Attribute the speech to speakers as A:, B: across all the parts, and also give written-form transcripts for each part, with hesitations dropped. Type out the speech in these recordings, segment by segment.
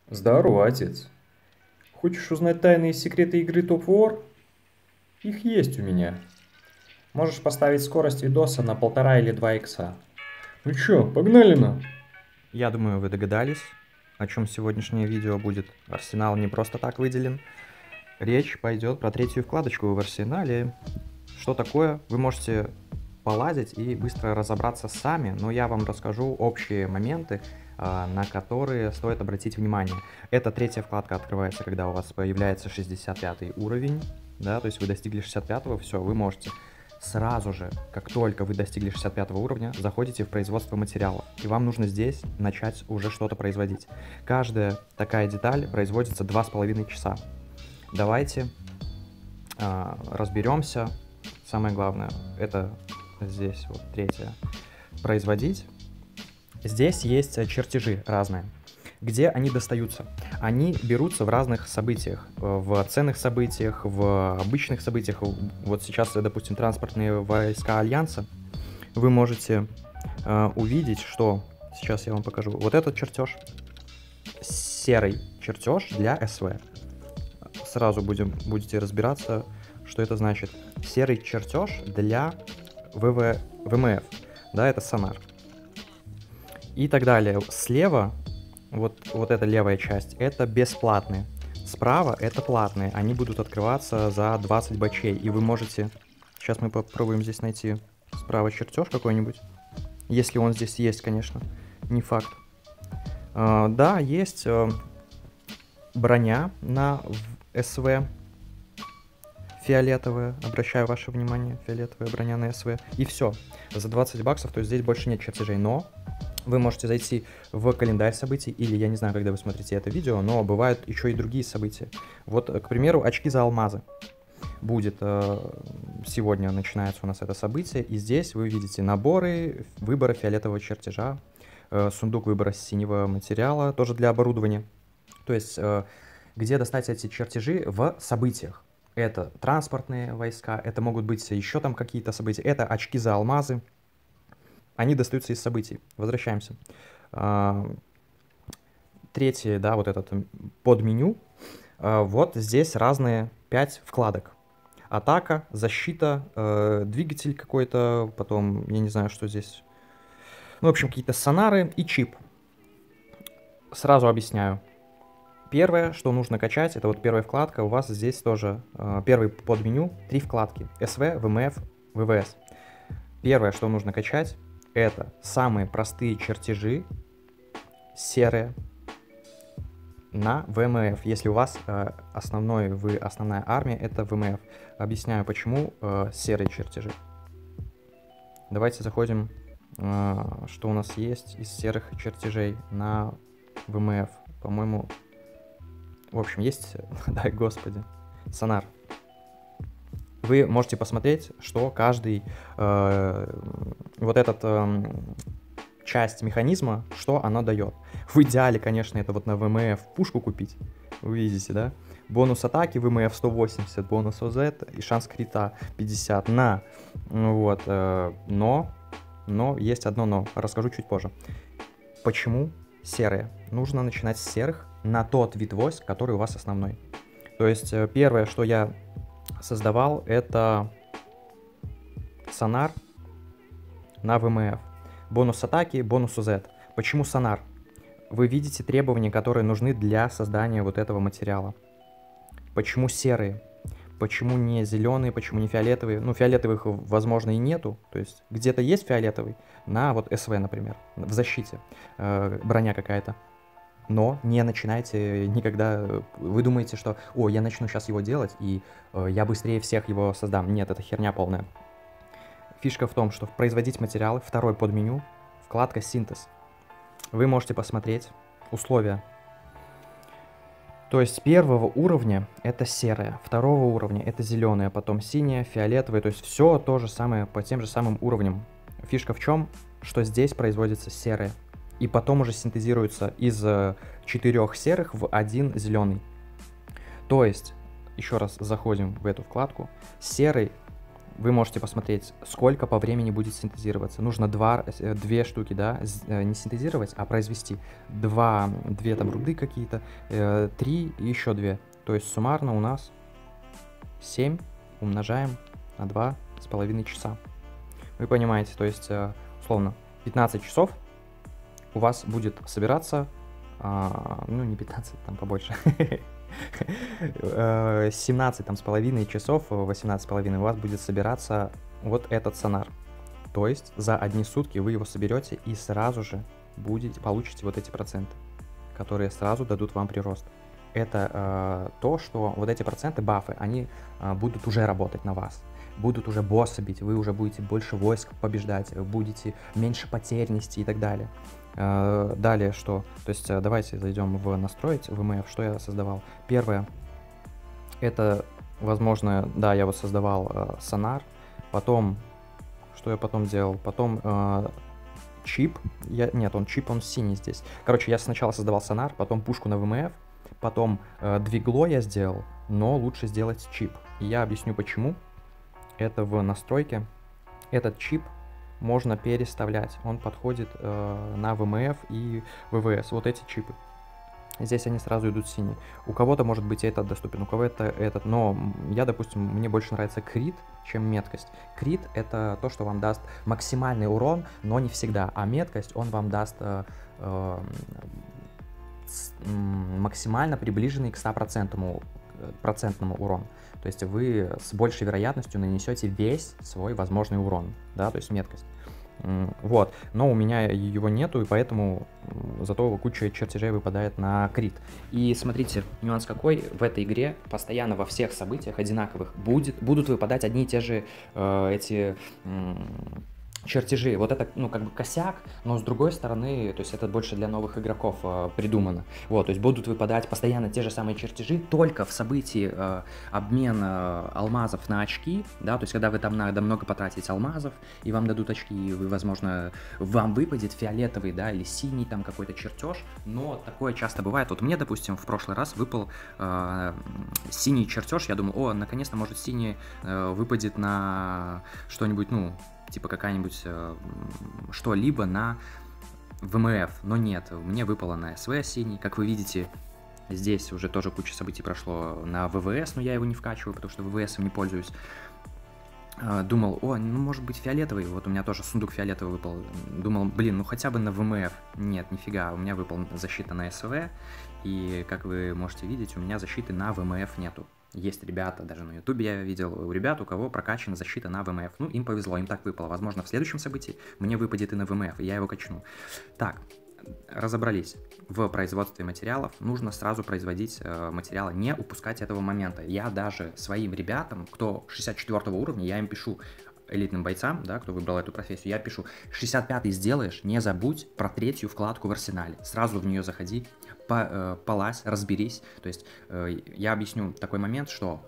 A: Здорово, отец. Хочешь узнать тайные секреты игры Top War? Их есть у меня. Можешь поставить скорость видоса на 1,5 или 2 икса. Ну чё, погнали на?
B: Я думаю, вы догадались, о чем сегодняшнее видео будет. Арсенал не просто так выделен. Речь пойдет про третью вкладочку в Арсенале. Что такое? Вы можете полазить и быстро разобраться сами, но я вам расскажу общие моменты, на которые стоит обратить внимание. Эта третья вкладка открывается, когда у вас появляется 65 уровень, да, то есть вы достигли 65-го, все, вы можете сразу же, как только вы достигли 65 уровня, заходите в производство материалов, и вам нужно здесь начать уже что-то производить. Каждая такая деталь производится 2,5 часа. Давайте разберемся. Самое главное, это здесь вот третье. Производить. Здесь есть чертежи разные. Где они достаются? Они берутся в разных событиях. В ценных событиях, в обычных событиях. Вот сейчас, допустим, транспортные войска Альянса. Вы можете увидеть, что... Сейчас я вам покажу. Вот этот чертеж. Серый чертеж для СВ. Сразу будете разбираться, что это значит. Серый чертеж для ВМФ. Да, это сонар. И так далее. Слева, вот эта левая часть, это бесплатные. Справа это платные. Они будут открываться за 20 бачей. И вы можете... Сейчас мы попробуем здесь найти справа чертеж какой-нибудь. Если он здесь есть, конечно. Не факт. Да, есть броня на СВ. Фиолетовая, обращаю ваше внимание, фиолетовая броня на СВ. И все. За 20 баксов, то есть здесь больше нет чертежей. Но вы можете зайти в календарь событий, или я не знаю, когда вы смотрите это видео, но бывают еще и другие события. Вот, к примеру, очки за алмазы. Будет сегодня начинается у нас это событие, и здесь вы видите наборы выбора фиолетового чертежа, сундук выбора синего материала, тоже для оборудования. То есть, где достать эти чертежи в событиях. Это транспортные войска, это могут быть еще там какие-то события, это очки за алмазы. Они достаются из событий. Возвращаемся. Третье, да, вот этот подменю. Вот здесь разные 5 вкладок. Атака, защита, двигатель какой-то, потом, я не знаю, что здесь. Ну, в общем, какие-то сонары и чип. Сразу объясняю. Первое, что нужно качать, это вот первая вкладка. У вас здесь тоже первый подменю, 3 вкладки. СВ, ВМФ, ВВС. Первое, что нужно качать, это самые простые чертежи, серые, на ВМФ. Если у вас основная армия, это ВМФ. Объясняю, почему серые чертежи. Давайте заходим, что у нас есть из серых чертежей на ВМФ. По-моему, в общем, есть, дай господи, сонар. Вы можете посмотреть, что каждый вот этот часть механизма, что она дает. В идеале, конечно, это вот на ВМФ пушку купить. Вы видите, да? Бонус атаки ВМФ 180, бонус ОЗ и шанс крита 50 на. Вот, но есть одно но. Расскажу чуть позже. Почему серые? Нужно начинать с серых на тот вид войск, который у вас основной. То есть первое, что я создавал, это сонар на ВМФ. Бонус атаки, бонус УЗ. Почему сонар? Вы видите требования, которые нужны для создания вот этого материала. Почему серые? Почему не зеленые, почему не фиолетовые? Ну, фиолетовых, возможно, и нету. То есть где-то есть фиолетовый на вот СВ, например, в защите. Броня какая-то. Но не начинайте никогда... Вы думаете, что, о, я начну сейчас его делать, и я быстрее всех его создам. Нет, это херня полная. Фишка в том, что производить материалы, второй подменю, вкладка «Синтез». Вы можете посмотреть условия. То есть первого уровня это серое, второго уровня это зеленое, потом синее, фиолетовое. То есть все то же самое по тем же самым уровням. Фишка в чем? Что здесь производится серое. И потом уже синтезируется из 4 серых в 1 зеленый. То есть, еще раз заходим в эту вкладку. Серый вы можете посмотреть, сколько по времени будет синтезироваться. Нужно две штуки, да, не синтезировать, а произвести. Две там руды какие-то, 3 и еще 2. То есть суммарно у нас 7 умножаем на 2,5 часа. Вы понимаете, то есть, условно, 15 часов у вас будет собираться, ну не 15, там побольше, 17 там с половиной часов, 18 с половиной у вас будет собираться вот этот сонар. То есть за одни сутки вы его соберете и сразу же получите вот эти проценты, которые сразу дадут вам прирост. Это то, что вот эти проценты, бафы, они будут уже работать на вас. Будут уже босса бить, вы уже будете больше войск побеждать, будете меньше потерь нести и так далее. Далее что? То есть давайте зайдем в настроить ВМФ, что я создавал. Первое, это, возможно, да, я вот создавал сонар. Потом, что я потом делал? Потом чип. Нет, он синий здесь. Короче, я сначала создавал сонар, потом пушку на ВМФ, потом двигло я сделал, но лучше сделать чип. И я объясню почему. Это в настройке. Этот чип можно переставлять. Он подходит на ВМФ и ВВС. Вот эти чипы. Здесь они сразу идут синие. У кого-то может быть этот доступен, у кого-то этот. Но я, допустим, мне больше нравится крит, чем меткость. Крит — это то, что вам даст максимальный урон, но не всегда. А меткость он вам даст максимально приближенный к 100% процентному урону. То есть вы с большей вероятностью нанесете весь свой возможный урон, да, то есть меткость. Вот, но у меня его нету, и поэтому зато куча чертежей выпадает на крит. И смотрите, нюанс какой, в этой игре постоянно во всех событиях одинаковых будут выпадать одни и те же эти чертежи. Вот это, ну, как бы косяк, но с другой стороны, то есть это больше для новых игроков придумано. Вот, то есть будут выпадать постоянно те же самые чертежи, только в событии обмен алмазов на очки, да, то есть когда вы там надо много потратить алмазов, и вам дадут очки, и вы, возможно, вам выпадет фиолетовый, да, или синий там какой-то чертеж, но такое часто бывает. Вот мне, допустим, в прошлый раз выпал синий чертеж, я думал, о, наконец-то, может, синий выпадет на что-нибудь, ну, типа какая-нибудь что-либо на ВМФ, но нет, мне выпало на СВ синий, как вы видите, здесь уже тоже куча событий прошло на ВВС, но я его не вкачиваю, потому что ВВС не пользуюсь. Думал, о, ну может быть фиолетовый, вот у меня тоже сундук фиолетовый выпал, думал, блин, ну хотя бы на ВМФ, нет, нифига, у меня выпал защита на СВ, и как вы можете видеть, у меня защиты на ВМФ нету. Есть ребята, даже на ютубе я видел, у ребят, у кого прокачана защита на ВМФ. Ну, им повезло, им так выпало. Возможно, в следующем событии мне выпадет и на ВМФ, и я его качну. Так, разобрались. В производстве материалов нужно сразу производить материалы, не упускать этого момента. Я даже своим ребятам, кто 64 уровня, я им пишу, элитным бойцам, да, кто выбрал эту профессию, я пишу, 65-й сделаешь, не забудь про 3-ю вкладку в арсенале. Сразу в нее заходи, полазь, разберись. То есть я объясню такой момент, что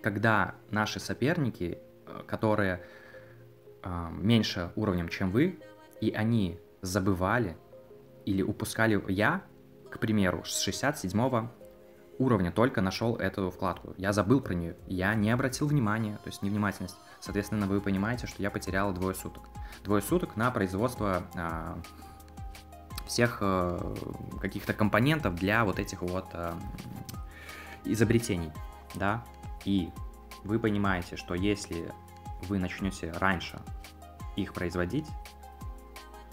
B: когда наши соперники, которые меньше уровнем, чем вы, и они забывали или упускали, я, к примеру, с 67-го уровня только нашел эту вкладку. Я забыл про нее, я не обратил внимания, то есть невнимательность. Соответственно, вы понимаете, что я потерял 2 суток. 2 суток на производство всех каких-то компонентов для вот этих вот изобретений, да. И вы понимаете, что если вы начнете раньше их производить,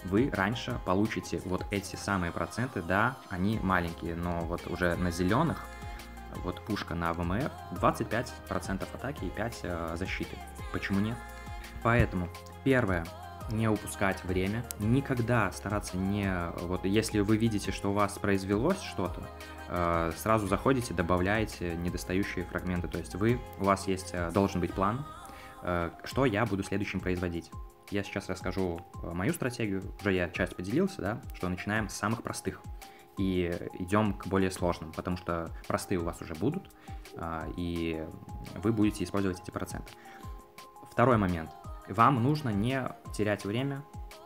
B: вы раньше получите вот эти самые проценты, да, они маленькие, но вот уже на зеленых, вот пушка на ВМФ, 25% атаки и 5 защиты. Почему нет? Поэтому, первое, не упускать время, никогда стараться не... Вот если вы видите, что у вас произвелось что-то, сразу заходите, добавляете недостающие фрагменты, то есть у вас есть, должен быть план, что я буду следующим производить. Я сейчас расскажу мою стратегию, уже я часть поделился, да, что начинаем с самых простых и идем к более сложным, потому что простые у вас уже будут, и вы будете использовать эти проценты. Второй момент. Вам нужно не терять время.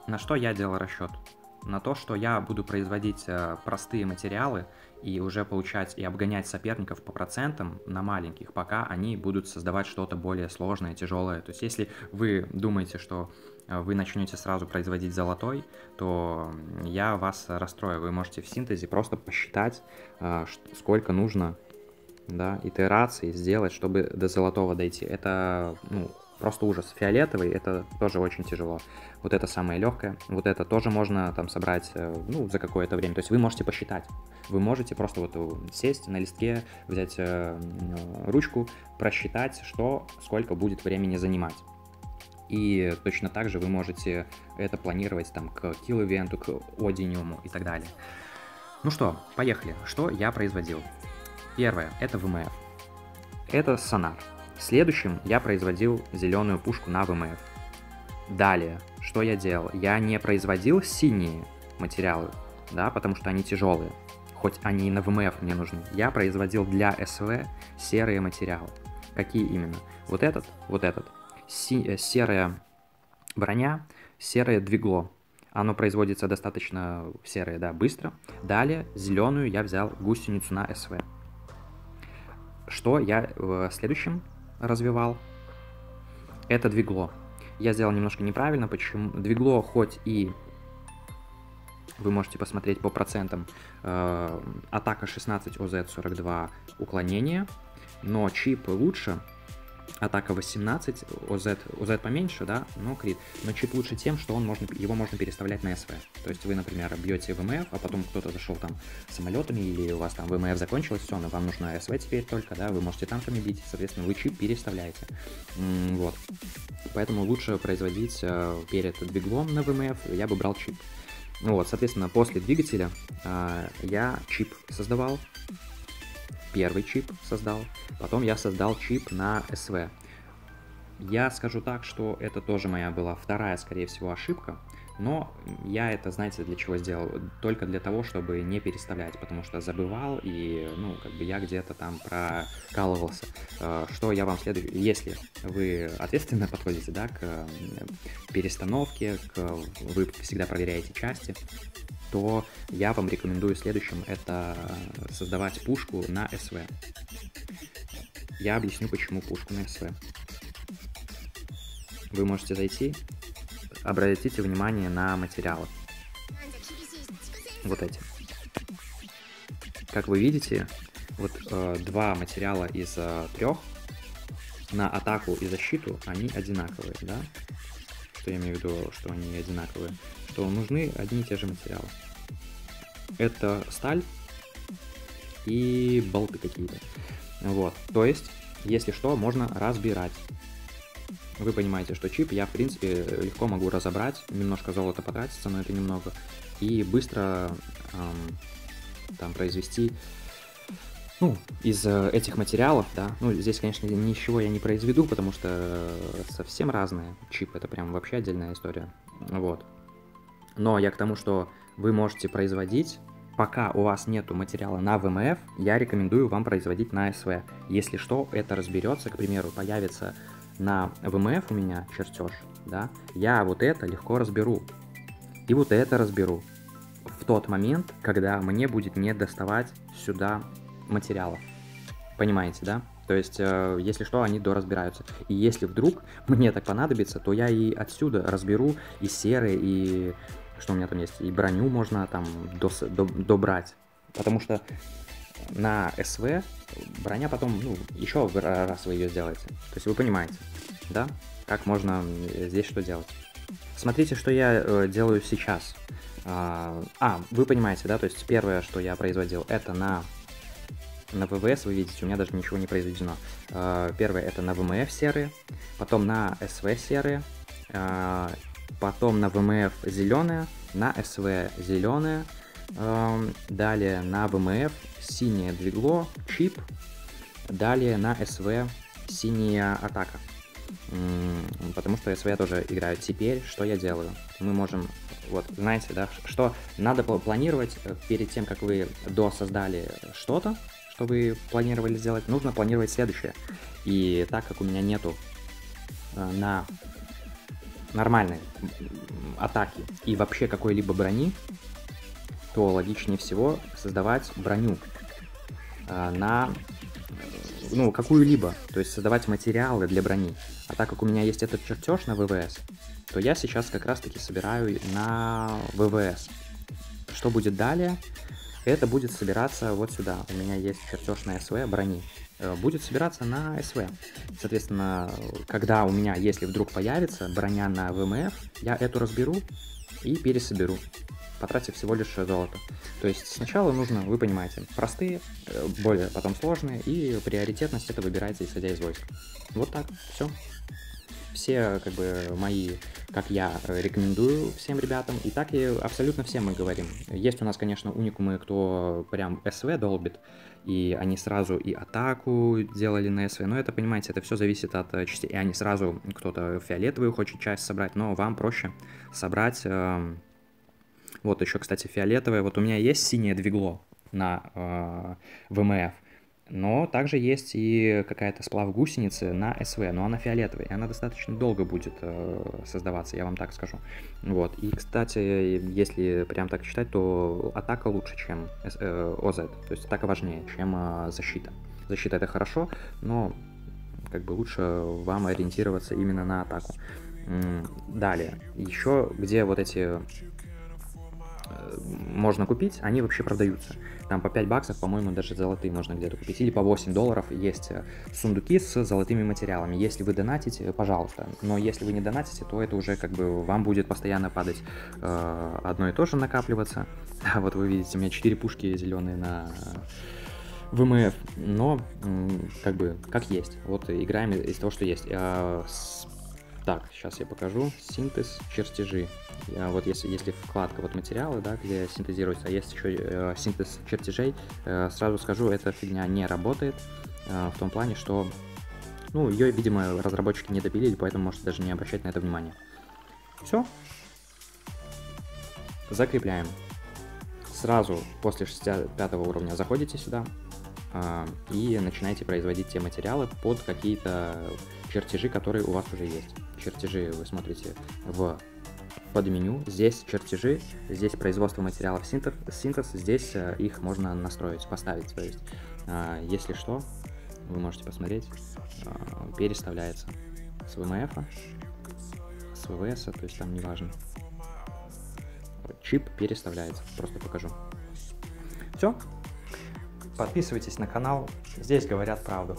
B: На что я делал расчет? на то, что я буду производить простые материалы и уже получать и обгонять соперников по процентам на маленьких, пока они будут создавать что-то более сложное, тяжелое. То есть если вы думаете, что вы начнете сразу производить золотой, то я вас расстрою. Вы можете в синтезе просто посчитать, сколько нужно, да, итераций сделать, чтобы до золотого дойти. Это, ну, просто ужас. Фиолетовый — это тоже очень тяжело. Вот это самое легкое. Вот это тоже можно там собрать, ну, за какое-то время. То есть вы можете посчитать. Вы можете просто вот сесть на листке, взять ручку, просчитать, сколько будет времени занимать. И точно так же вы можете это планировать там к килл-ивенту, к одиниуму и так далее. Ну что, поехали. Что я производил? Первое — это ВМФ. Это сонар. Следующим я производил зеленую пушку на ВМФ. Далее, что я делал? Я не производил синие материалы, да, потому что они тяжелые. Хоть они и на ВМФ мне нужны. Я производил для СВ серые материалы. Какие именно? Вот этот. Серая броня, серое двигло. Оно производится достаточно серое, да, быстро. Далее зеленую я взял гусеницу на СВ. Что я в следующем развивал? Это двигло. Я сделал немножко неправильно. Почему? Двигло хоть и... Вы можете посмотреть по процентам. Атака 16, ОЗ 42, уклонение. Но чип лучше. Атака 18, ОЗ поменьше, да, но крит. Но чип лучше тем, что его можно переставлять на СВ. То есть вы, например, бьете ВМФ, а потом кто-то зашел там самолетами, или у вас там ВМФ закончилось, все, но вам нужна СВ теперь только, да, вы можете танками бить, соответственно, вы чип переставляете. Вот. Поэтому лучше производить перед двиглом на ВМФ, я бы брал чип. Вот, соответственно, после двигателя я чип создавал. Первый чип создал, потом я создал чип на СВ. Я скажу так, что это тоже моя была вторая, скорее всего, ошибка, но я это, знаете, для чего сделал? Только для того, чтобы не переставлять, потому что забывал и, ну, как бы я где-то там прокалывался. Что я вам следую, если вы ответственно подходите, да, к перестановке, вы всегда проверяете части, то я вам рекомендую следующим это создавать пушку на СВ. Я объясню, почему пушку на СВ. Вы можете зайти, обратите внимание на материалы. Вот эти. Как вы видите, вот два материала из трех на атаку и защиту, они одинаковые, да? Что я имею в виду, что они одинаковые? Что нужны одни и те же материалы. Это сталь и болты какие-то. Вот, то есть, если что, можно разбирать. Вы понимаете, что чип я, в принципе, легко могу разобрать, немножко золота потратится, но это немного, и быстро там произвести, ну, из этих материалов, да, ну, здесь, конечно, ничего я не произведу, потому что совсем разные. Чип — это прям вообще отдельная история, вот. Но я к тому, что вы можете производить, пока у вас нету материала на ВМФ, я рекомендую вам производить на СВ. Если что, это разберется, к примеру, появится на ВМФ у меня чертеж, да, я вот это легко разберу. И вот это разберу в тот момент, когда мне будет не доставать сюда материалов. Понимаете, да? То есть, если что, они доразбираются. И если вдруг мне так понадобится, то я и отсюда разберу и серые, и что у меня там есть, и броню можно там добрать. Потому что на СВ броня потом, ну, еще раз вы ее сделаете. То есть вы понимаете, да? Как можно здесь что делать. Смотрите, что я делаю сейчас. Вы понимаете, да? То есть первое, что я производил, это на ВВС, вы видите, у меня даже ничего не произведено. Первое — это на ВМФ серые, потом на СВ серые, потом на ВМФ зеленая, на СВ зеленая, далее на ВМФ синее двигло, чип, далее на СВ синяя атака. Потому что СВ тоже играют. Теперь что я делаю? Мы можем, вот, знаете, да, что надо планировать перед тем, как вы досоздали что-то, что вы планировали сделать, нужно планировать следующее. И так как у меня нету на нормальной атаки и вообще какой-либо брони, то логичнее всего создавать броню на, ну, какую-либо, то есть создавать материалы для брони. А так как у меня есть этот чертеж на ВВС, то я сейчас как раз-таки собираю на ВВС. Что будет далее? Это будет собираться вот сюда. У меня есть чертеж на СВ брони. Будет собираться на СВ. Соответственно, когда у меня, если вдруг появится броня на ВМФ, я эту разберу и пересоберу, потратив всего лишь золото. То есть сначала нужно, вы понимаете, простые, более потом сложные, и приоритетность это выбирайте, исходя из войск. Вот так, все. Все, как бы, мои, как я рекомендую всем ребятам, и так и абсолютно всем мы говорим. Есть у нас, конечно, уникумы, кто прям СВ долбит, и они сразу и атаку делали на СВ, но это, понимаете, это все зависит от частей, и они сразу, кто-то фиолетовую хочет часть собрать, но вам проще собрать, вот еще, кстати, фиолетовое, вот у меня есть синее двигло на ВМФ, но также есть и какая-то сплав гусеницы на СВ, но она фиолетовая, и она достаточно долго будет создаваться, я вам так скажу. Вот. И, кстати, если прям так считать, то атака лучше, чем ОЗ, то есть атака важнее, чем защита. Защита это хорошо, но как бы лучше вам ориентироваться именно на атаку. Далее, еще где вот эти можно купить, они вообще продаются. Там по 5 баксов, по-моему, даже золотые можно где-то купить. Или по 8 долларов есть сундуки с золотыми материалами. Если вы донатите, пожалуйста. Но если вы не донатите, то это уже как бы вам будет постоянно падать одно и то же накапливаться. Вот вы видите, у меня 4 пушки зеленые на ВМФ. Но как бы как есть. Вот играем из того, что есть. Так, сейчас я покажу. Синтез, чертежи. Вот если вкладка вот материалы, да, где синтезируется, а есть еще синтез чертежей, сразу скажу, эта фигня не работает в том плане, что, ну, ее, видимо, разработчики не допилили, поэтому можете даже не обращать на это внимания. Все. Закрепляем. Сразу после 65 уровня заходите сюда и начинаете производить те материалы под какие-то чертежи, которые у вас уже есть. Чертежи вы смотрите в подменю, здесь чертежи, здесь производство материалов синтез, здесь их можно настроить, поставить, то есть, если что, вы можете посмотреть, переставляется с ВМФ, с ВВС, то есть там не важно, чип переставляется, просто покажу. Все, подписывайтесь на канал, здесь говорят правду.